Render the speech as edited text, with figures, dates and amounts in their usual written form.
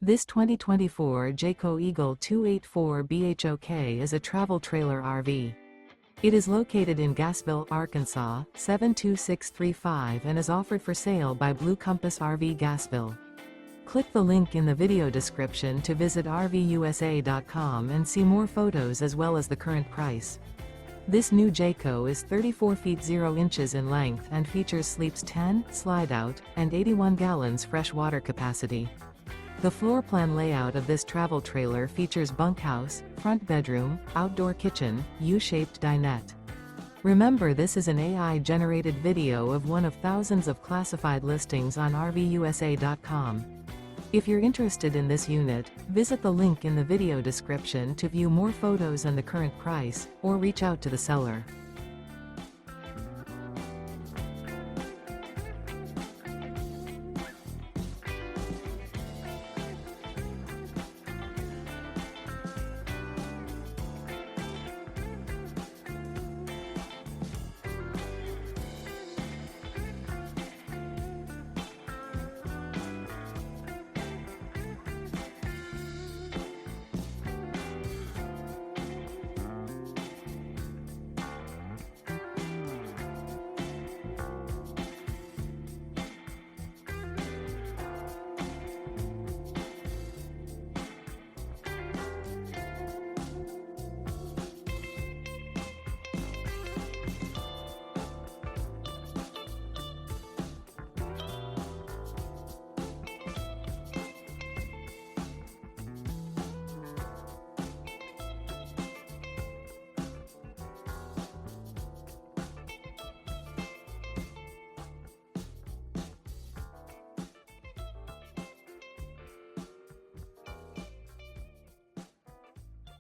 This 2024 Jayco Eagle 284 BHOK is a travel trailer RV. It is located in Gassville, Arkansas, 72635 and is offered for sale by Blue Compass RV Gassville. Click the link in the video description to visit RVUSA.com and see more photos as well as the current price. This new Jayco is 34 feet 0 inches in length and features sleeps 10, slide-out, and 81 gallons fresh water capacity. The floor plan layout of this travel trailer features bunkhouse, front bedroom, outdoor kitchen, U-shaped dinette. Remember, this is an AI-generated video of one of thousands of classified listings on RVUSA.com. If you're interested in this unit, visit the link in the video description to view more photos and the current price, or reach out to the seller.